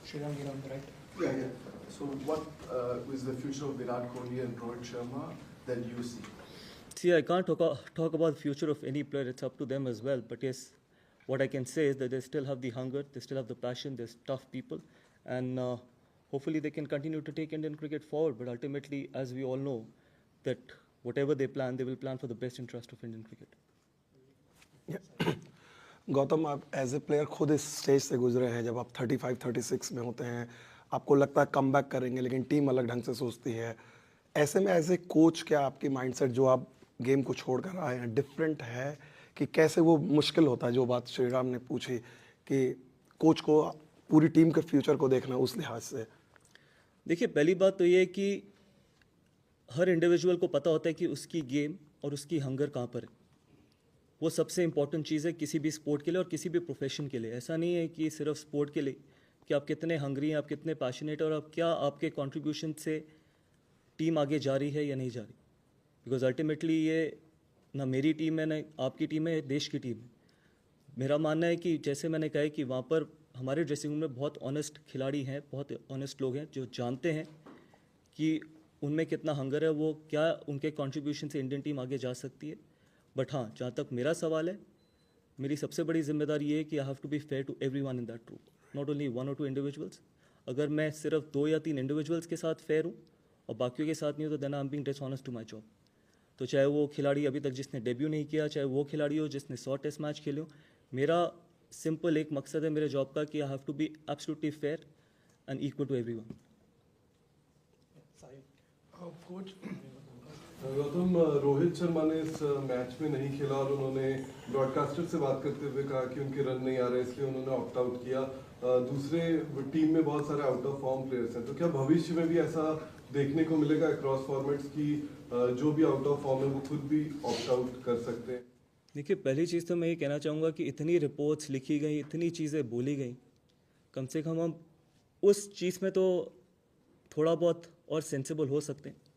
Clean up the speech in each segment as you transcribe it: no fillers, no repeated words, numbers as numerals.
Sriram, you're on the right. Yeah. So what is the future of Virat Kohli and Rohit Sharma that you see? See, I can't talk about the future of any player. It's up to them as well. But yes, what I can say is that they still have the hunger, they still have the passion, they're tough people. And hopefully they can continue to take Indian cricket forward. But ultimately, as we all know, that whatever they plan, they will plan for the best interest of Indian cricket. Gautam, आप as a player खुद इस stage से गुजरे हैं जब आप 35-36 में होते हैं, आपको लगता है कम बैक करेंगे, लेकिन टीम अलग ढंग से सोचती है. ऐसे में एज ए कोच क्या आपकी माइंडसेट जो आप गेम को छोड़ कर आए हैं डिफरेंट है कि कैसे वो मुश्किल होता है? जो बात श्रीराम ने पूछी कि कोच को पूरी टीम के फ्यूचर को देखना उस लिहाज से. देखिए, पहली बात तो ये है कि हर इंडिविजुअल को पता होता है कि उसकी गेम और उसकी हंगर कहाँ पर है. वो सबसे इंपॉर्टेंट चीज़ है किसी भी स्पोर्ट के लिए और किसी भी प्रोफेशन के लिए. ऐसा नहीं है कि सिर्फ स्पोर्ट के लिए कि आप कितने हंगरी हैं, आप कितने पैशनेट हैं और आप क्या आपके कंट्रीब्यूशन से टीम आगे जा रही है या नहीं जा रही. बिकॉज अल्टीमेटली ये ना मेरी टीम है ना आपकी टीम है, देश की टीम है. मेरा मानना है कि जैसे मैंने कहा है कि वहाँ पर हमारे ड्रेसिंग रूम में बहुत ऑनेस्ट खिलाड़ी हैं, बहुत ऑनेस्ट लोग हैं जो जानते हैं कि उनमें कितना हंगर है, वो क्या उनके कंट्रीब्यूशन से इंडियन टीम आगे जा सकती है. बट हाँ, जहाँ तक मेरा सवाल है, मेरी सबसे बड़ी जिम्मेदारी ये है कि I have to be fair to everyone in that group, not only 1 or 2 individuals. अगर मैं सिर्फ 2 या 3 इंडिविजुअल्स के साथ फेयर हूँ और बाकियों के साथ नहीं हूँ तो then I am being dishonest to my job. तो चाहे वो खिलाड़ी अभी तक जिसने डेब्यू नहीं किया, चाहे वो खिलाड़ी हो जिसने 100 टेस्ट मैच खेले हो, मेरा सिंपल एक मकसद है मेरे जॉब का कि I have to be absolutely fair and equal to everyone. Coach Gautam, Rohit Sharma ने इस मैच में नहीं खेला और उन्होंने ब्रॉडकास्टर से बात करते हुए कहा कि उनके रन नहीं आ रहे, इसलिए उन्होंने ऑप्ट आउट किया. दूसरे टीम में बहुत सारे आउट ऑफ फॉर्म प्लेयर्स हैं, तो क्या भविष्य में भी ऐसा देखने को मिलेगा अक्रॉस फॉर्मेट्स की जो भी आउट ऑफ फॉर्म है वो खुद भी ऑप्ट आउट कर सकते हैं? देखिए, पहली चीज़ तो मैं ये कहना चाहूँगा कि इतनी रिपोर्ट्स लिखी गई, इतनी चीज़ें बोली गई, कम से कम हम उस चीज़ में तो थोड़ा बहुत और सेंसिबल हो सकते हैं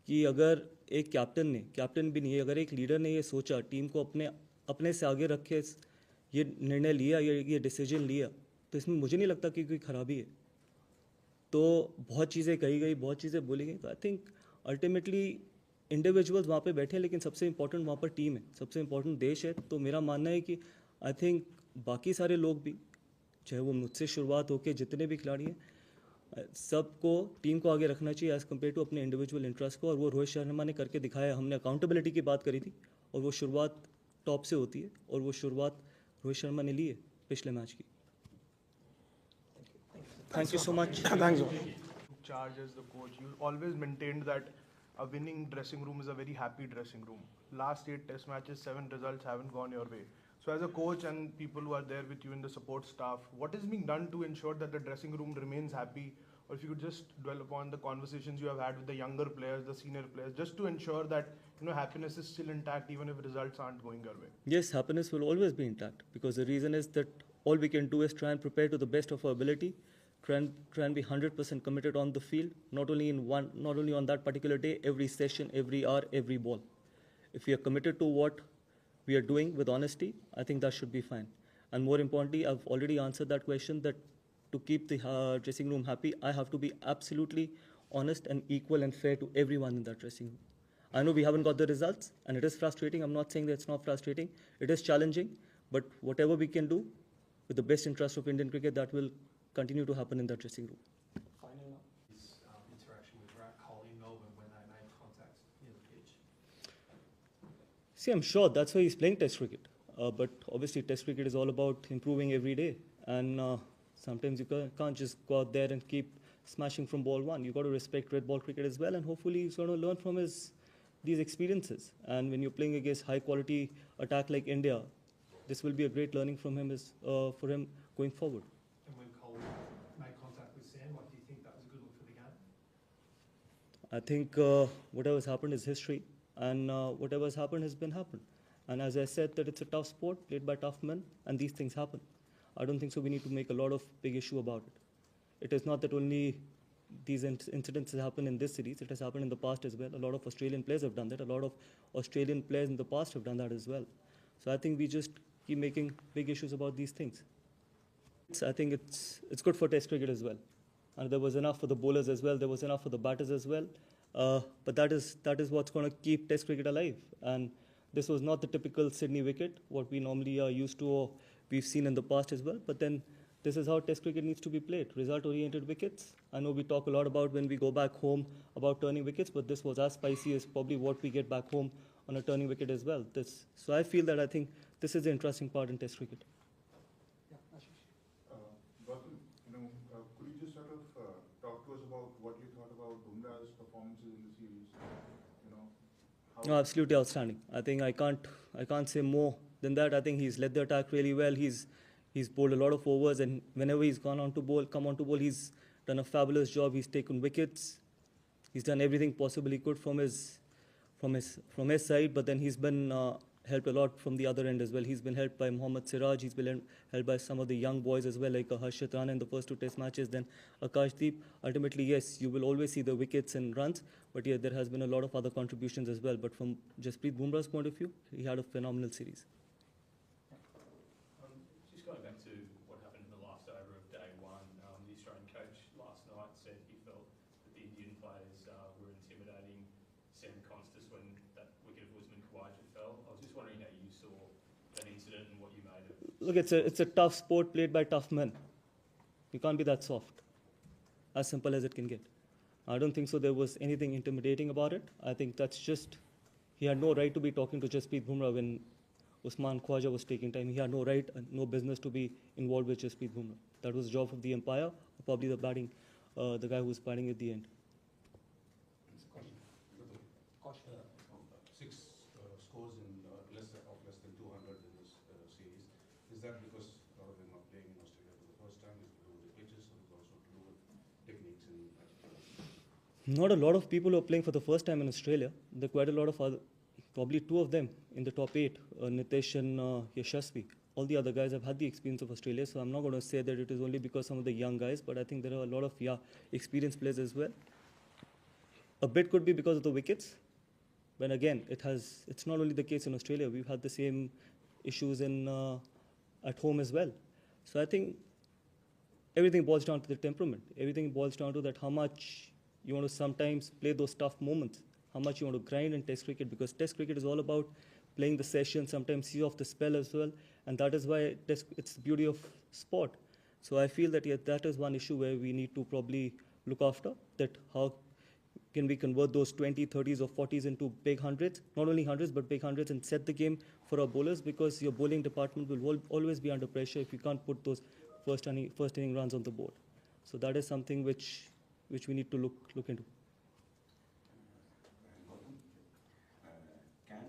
कि अगर एक कैप्टन भी नहीं है, अगर एक लीडर ने ये सोचा, टीम को अपने से आगे रख के ये निर्णय लिया, ये डिसीजन लिया, तो इसमें मुझे नहीं लगता कि कोई खराबी है. तो बहुत चीज़ें कही गई, बहुत चीज़ें बोली गई. तो आई थिंक अल्टीमेटली इंडिविजुअल्स वहाँ पे बैठे हैं, लेकिन सबसे इंपॉर्टेंट वहाँ पर टीम है, सबसे इंपॉर्टेंट देश है. तो मेरा मानना है कि आई थिंक बाकी सारे लोग भी, चाहे वो मुझसे शुरुआत होकर जितने भी खिलाड़ी हैं, सबको टीम को आगे रखना चाहिए एज़ कम्पेयर टू अपने इंडिविजुअल इंटरेस्ट को. और वो रोहित शर्मा ने करके दिखाया. हमने अकाउंटेबिलिटी की बात करी थी और वो शुरुआत टॉप से होती है और वो शुरुआत रोहित शर्मा ने ली है पिछले मैच की. Thank you so much. Thanks. Charge as the coach, you always maintained that a winning dressing room is a very happy dressing room. Last 8 test matches, 7 results haven't gone your way. So as a coach and people who are there with you in the support staff, what is being done to ensure that the dressing room remains happy? Or if you could just dwell upon the conversations you have had with the younger players, the senior players, just to ensure that happiness is still intact even if results aren't going your way. Yes, happiness will always be intact because the reason is that all we can do is try and prepare to the best of our ability, try and be 100% committed on the field, not only on that particular day, every session, every hour, every ball. If we are committed to what we are doing with honesty, I think that should be fine. And more importantly, I've already answered that question, that to keep the dressing room happy, I have to be absolutely honest and equal and fair to everyone in that dressing room. I know we haven't got the results and it is frustrating. I'm not saying that it's not frustrating. It is challenging, but whatever we can do with the best interest of Indian cricket, that will continue to happen in that dressing room. Final now. Interaction with Rohit-Kohli in Melbourne when they made contact near the pitch. See, I'm sure that's why he's playing Test cricket. But obviously, Test cricket is all about improving every day. And sometimes you can't just go out there and keep smashing from ball one. You've got to respect red ball cricket as well. And hopefully, he's going to learn from these experiences. And when you're playing against high-quality attack like India, this will be a great learning from him for him going forward. And when Kohli made contact with Sam, do you think that was a good look for the game? I think whatever has happened is history, and whatever has happened has been happened. And as I said, that it's a tough sport played by tough men, and these things happen. I don't think so. We need to make a lot of big issue about it. It is not that only these incidents have happened in this series. It has happened in the past as well. A lot of Australian players have done that. A lot of Australian players in the past have done that as well. So I think we just keep making big issues about these things. I think it's good for Test cricket as well, and there was enough for the bowlers as well. There was enough for the batters as well. But that is what's going to keep Test cricket alive. And this was not the typical Sydney wicket, what we normally are used to or we've seen in the past as well. But then this is how Test cricket needs to be played: result-oriented wickets. I know we talk a lot about when we go back home about turning wickets, but this was as spicy as probably what we get back home on a turning wicket as well. So I feel that I think this is the interesting part in Test cricket. Gautam, could you just sort of talk to us about what you thought about Bumrah's performances in the series? No, absolutely outstanding. I think I can't say more than that. I think he's led the attack really well. He's bowled a lot of overs, and whenever he's come on to bowl, he's done a fabulous job. He's taken wickets. He's done everything possible he could from his side, but then he's been helped a lot from the other end as well. He's been helped by Mohammad Siraj. He's been helped by some of the young boys as well, like Harshit Rana in the first 2 Test matches. Then Akashdeep. Ultimately, yes, you will always see the wickets and runs, but yeah, there has been a lot of other contributions as well. But from Jasprit Bumrah's point of view, he had a phenomenal series. Just going back to what happened in the last over of day one, the Australian coach last night said he felt that the Indian players were intimidating Sam Constas when that wicket of Usman Khawaja fell. I was just wondering how you saw that incident and what you made of it. Look, it's a tough sport played by tough men. You can't be that soft. As simple as it can get. I don't think so there was anything intimidating about it. I think that's just, he had no right to be talking to Jasprit Bumrah when Usman Khawaja was taking time. He had no right and no business to be involved with Jasprit Bumrah. That was the job of the umpire, probably the guy who was batting at the end. Six scores in less than 200 in this series. Is that because a lot of them are playing in Australia for the first time? Is it to do with the pitches, or is it also to do with techniques in Not a lot of people who are playing for the first time in Australia. There are quite a lot of other, probably 2 of them in the top 8, Nitesh and Yashasvi. All the other guys have had the experience of Australia, so I'm not going to say that it is only because some of the young guys, but I think there are a lot of experienced players as well. A bit could be because of the wickets, but again, it's not only the case in Australia. We've had the same issues at home as well. So I think everything boils down to the temperament. Everything boils down to that how much you want to sometimes play those tough moments, how much you want to grind in Test cricket, because Test cricket is all about playing the session, sometimes see off the spell as well, and that is why it's the beauty of sport. So I feel that that is one issue where we need to probably look after, that how can we convert those 20, 30s or 40s into big hundreds, not only hundreds but big hundreds, and set the game for our bowlers, because your bowling department will always be under pressure if you can't put those first inning runs on the board. So that is something which we need to look into. Gautam, can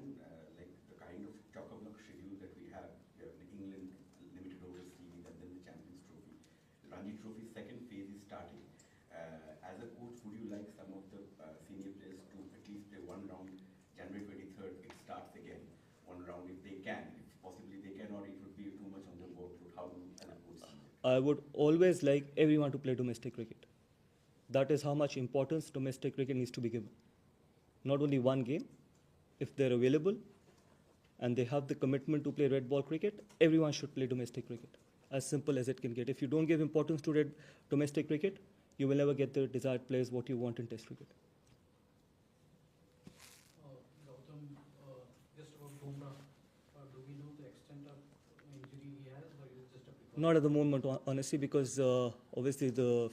like the kind of chock-a-block schedule that we have the England limited over series and then the Champions Trophy, the Ranji Trophy second phase is starting. As a coach, would you like some of the senior players to at least play one round? January 23rd, it starts again. One round if they can, if possibly they can, or it would be too much on the workload. How do you as a coach see it? I would always like everyone to play domestic cricket. That is how much importance domestic cricket needs to be given. Not only one game, if they're available and they have the commitment to play red ball cricket, everyone should play domestic cricket. As simple as it can get. If you don't give importance to domestic cricket, you will never get the desired players what you want in Test cricket. Gautam, just about Bumrah, do we know the extent of injury he has, or is it just a precaution? Not at the moment, honestly, because obviously the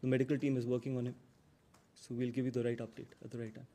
medical team is working on him. So we'll give you the right update at the right time.